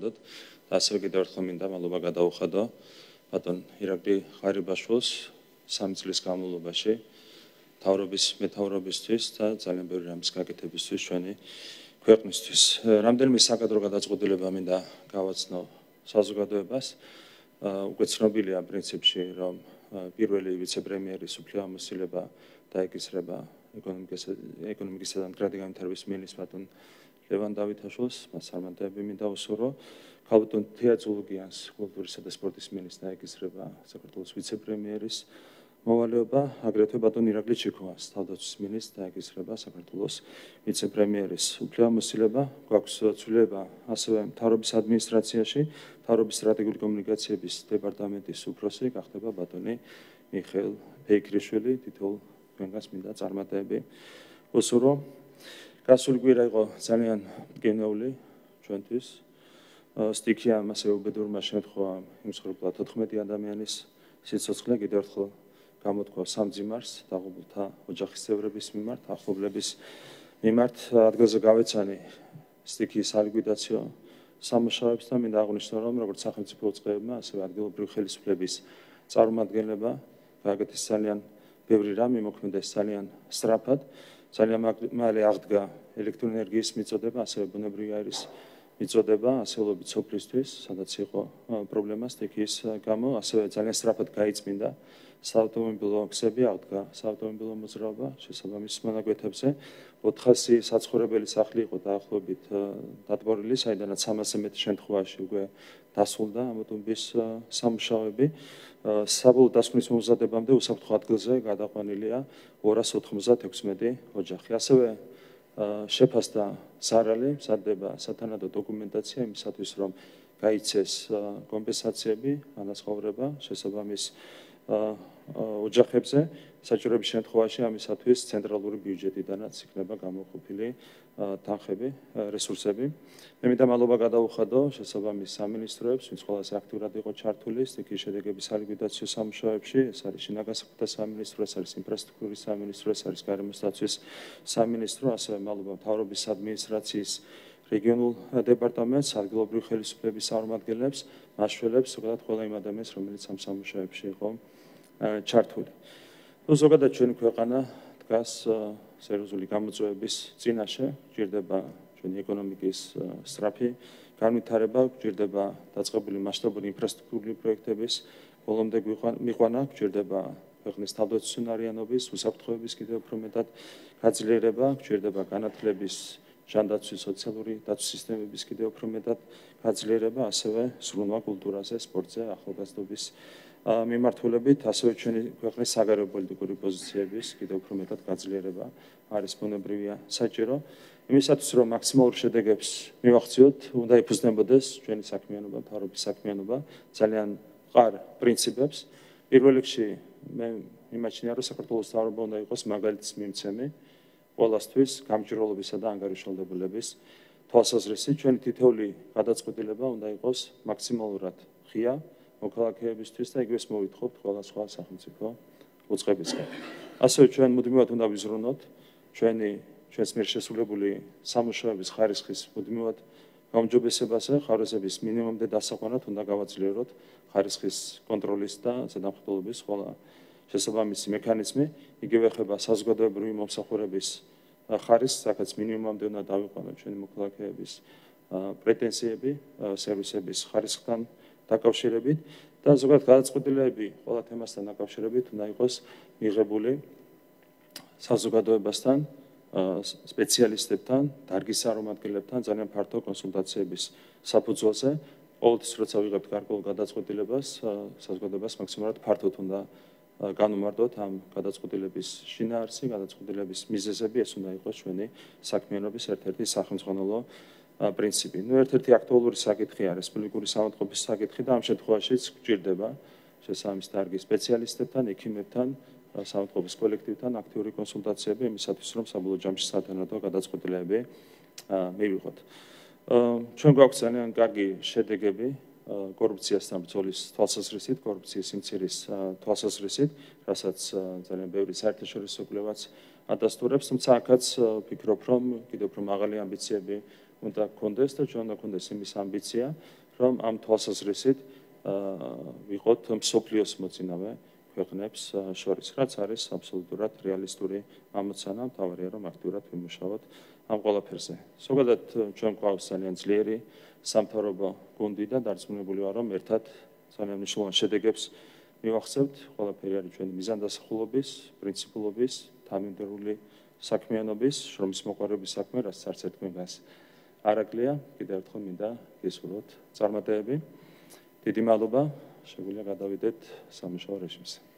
და ასევე კიდევ ერთხელ მინდა მადლობა გადაუხადო ბატონ ირაკლი ღარიბაშვილს 3 წლის განმავლობაში მეთაურობისთვის და ძალიან ბევრი რამის გაკეთებისთვის ჩვენი ქვეყნისთვის. რამდენიმე საკადრო გადაწყვეტილება მინდა გავაცნო საზოგადოებას. უკვე ცნობილია პრინციპში, რომ პირველი ვიცე-პრემიერის უფლებამოსილება დაეკისრება ეკონომიკისა და მდგრადი განვითარების მინისტრს ბატონ ლევან დავითაშვილს, მას წარმატებები მინდა უსურვო. ქალბატონ თია წულუკიანს კულტურისა და სპორტის მინისტრს დაეკისრება საქართველოს ვიცე-პრემიერის მოვალეობა, აგრეთვე ბატონ ირაკლი ჩიქოვას თავდაცვის მინისტრს დაეკისრება საქართველოს ვიცე-პრემიერის უფლებამოსილება. გვაქვს ცვლილება ასევე მთავრობის ადმინისტრაციაში, მთავრობის სტრატეგიული კომუნიკაციების დეპარტამენტის უფროსი გახდება ბატონი მიხეილ ფეიქრიშვილი. თითოეულ თქვენგანს მინდა წარმატებები უსურვო. გასული კვირა იყო ძალიან მდგენეული ჩვენთვის. სტიქია მასე უბედურმა შემთხვევა იმსხვრებლა 14 ადამიანის სიცოცხლე კიდევ ერთხელ გამოთქვა სამძიმარს დაღუპულთა ოჯახის წევრების მიმართ, ახლობლების მიმართ. ადგილზე გავეცანი სტიქიის სალიკვიდაციო სამუშაოებს და მინდა აღვნიშნო, რომ როგორც სახელმწიფო უწყებებმა, ასევე ადგილობრივი ხელისუფლების წარმომადგენლებმა გააკეთეს ძალიან ბევრი რამე, მოქმედეს ძალიან სწრაფად. ძალიან მალე აღდგა ელექტროენერგიის მიწოდება, ასევე ბუნებრივი აირის მიწოდება ასეულობით სოფლისთვის, სადაც იყო პრობლემა სტიქიის გამო, ასევე ძალიან სწრაფად გაიწმინდა საავტომობილო გზები, აღდგა საავტომობილო მოძრაობა შესაბამის მონაკვეთებზე. 400 საცხოვრებელი სახლი იყო დაახლოებით დატბორილი, საიდანაც 300-ზე მეტი შემთხვევაში უკვე დასრულდა ამოტვების სამუშაოები. საბოლოო დასკვნის მომზადებამდე უსაფრთხო ადგილზე გადაყვანილია 296 ოჯახი. ასევე შეფასდა ზარალი, მზადდება სათანადო დოკუმენტაცია იმისათვის, რომ გაიცეს კომპენსაციები, ანაზღაურება შესაბამის ოჯახებზე. საჭიროების შემთხვევაში ამისათვის ცენტრალური ბიუჯეტიდანაც იქნება გამოყოფილი თანხები, რესურსები. მე მინდა მადლობა გადაუხადო შესაბამის სამინისტროებს, ვინც ყველაზე აქტიურად იყო ჩართული სტიქიის შედეგების სალიკვიდაციო სამუშაოებში. ეს არის შინაგან საქმეთა სამინისტრო, ეს არის ინფრასტრუქტურის სამინისტრო, ეს არის გარემოს დაცვის სამინისტრო, ასევე მადლობა მთავრობის ადმინისტრაციის რეგიონულ დეპარტამენტს, ადგილობრივი ხელისუფლების წარმომადგენლებს, მაშველებს, ზოგადად ყველა იმ ადამიანს, რომელიც ამ სამუშაოებში იყო ჩართული. ზოგადად ჩვენი ქვეყანა დგას სერიოზული გამოწვევების წინაშე, გვჭირდება ჩვენი ეკონომიკის სწრაფი განვითარება, გვჭირდება დაწყებული მასშტაბური ინფრასტრუქტურული პროექტების ბოლომდე მიყვანა, გვჭირდება ქვეყნის თავდაცვის უნარიანობის, უსაფრთხოების კიდევ უფრო მეტად გაძლიერება, გვჭირდება განათლების, ჟანდაცვის, სოციალური დაცვის სისტემების კიდევ უფრო მეტად გაძლიერება, ასევე სრულმა კულტურაზე, სპორტზე, ახალგაზრდობის მიმართულებით, ასევე ჩვენი ქვეყნის საგარეო პოლიტიკური პოზიციების კიდევ უფრო მეტად გაძლიერება არის ბუნებრივია საჭირო. იმისათვის, რომ მაქსიმალურ შედეგებს მივახციოთ, უნდა იფუძნებოდეს ჩვენი საქმიანობა, მთავრობის საქმიანობა ძალიან მყარ პრინციპებს. პირველ რიგში მე მიმაჩნია, რომ საქართველოს მთავრობა უნდა იყოს მაგალითის მიმცემი ყველასთვის გამჭირვალობისა და ანგარიშვალდებულების თვალსაზრისით. ჩვენი თითოეული გადაწყვეტილება უნდა იყოს მაქსიმალურად ღია მოქალაქეებისთვის და იგივეს მოვითხოვთ ყველა სხვა სახელმწიფო უწყებისგან. ასევე ჩვენ მუდმივად უნდა ვიზრუნოთ ჩვენს მიერ შესრულებული სამუშაოების ხარისხის მუდმივად გაუმჯობესებაზე, ხარისხების მინიმუმამდე დასაყვანად უნდა გავაძლიეროთ ხარისხის კონტროლის და ზედამხედველობის ყველა შესაბამისი მექანიზმი. იგივე ეხება საზოგადოებრივი მომსახურების ხარისხს, სადაც მინიმუმამდე უნდა დავიყვანოთ ჩვენი მოქალაქეების პრეტენზიები სერვისების ხარისხთან დაკავშირებით და ზოგადად გადაწყვეტილებები ყველა თემასთან დაკავშირებით უნდა იყოს მიღებული საზოგადოებასთან, სპეციალისტებთან, დარგის წარმომადგენლებთან ძალიან ფართო კონსულტაციების საფუძველზე. ყოველთვის როცა ვიღებთ გარკვეულ გადაწყვეტილებას, საზოგადოებას მაქსიმალურად ფართოდ უნდა განუმარტოთ ამ გადაწყვეტილების შინაარსი, გადაწყვეტილების მიზეზები, ეს უნდა იყოს ჩვენი საქმიანობის ერთ-ერთი სახელმძღვანელო პრინციპი. ერთ-ერთი აქტუალური საკითხია რესპუბლიკური საავადმყოფოს საკითხი და ამ შემთხვევაშიც გვჭირდება შესაბამის დარგის სპეციალისტებთან, ექიმებთან, საავადმყოფოს კოლექტივთან აქტიური კონსულტაციები იმისათვის, რომ საბოლოო ჯამში სათანადო გადაწყვეტილებები მივიღოთ. ჩვენ გვაქვს ძალიან კარგი შედეგები კორუფციასთან ბრძოლის თვალსაზრისით, კორუფციის სიმცირის თვალსაზრისით, რასაც ძალიან ბევრი საერთაშორისო კვლევაც ადასტურებს, თუმცა აქაც ვფიქრობ, რომ კიდევ უფრო მაღალი ამბიციები უნდა გქონდეს და ჩვენ უნდა გქონდეს იმის ამბიცია, რომ ამ თვალსაზრისით ვიყოთ მსოფლიოს მოწინავე ქვეყნებს შორის, რაც არის აბსოლუტურად რეალისტური ამოცანა, მთავარია რომ აქტიურად ვიმუშაოთ ამ ყველაფერზე. ზოგადად ჩვენ გვყავს ძალიან ძლიერი სამთავრობო გუნდი და დარწმუნებული ვარ, რომ ერთად ძალიან მნიშვნელოვან შედეგებს მივახცევთ. ყველაფერი არის ჩვენი მიზანდასახულობის, პრინციპულობის, თანმიმდევრული საქმიანობის, შრომის მოყვარეობის საქმე, რაც არც ერთგვარს არაკლია. კიდევ ერთხელ მინდა გისურვოთ წარმატებები. დიდი მადლობა, შეგვიძლია გადავიდეთ სამუშაო რეჟიმზე.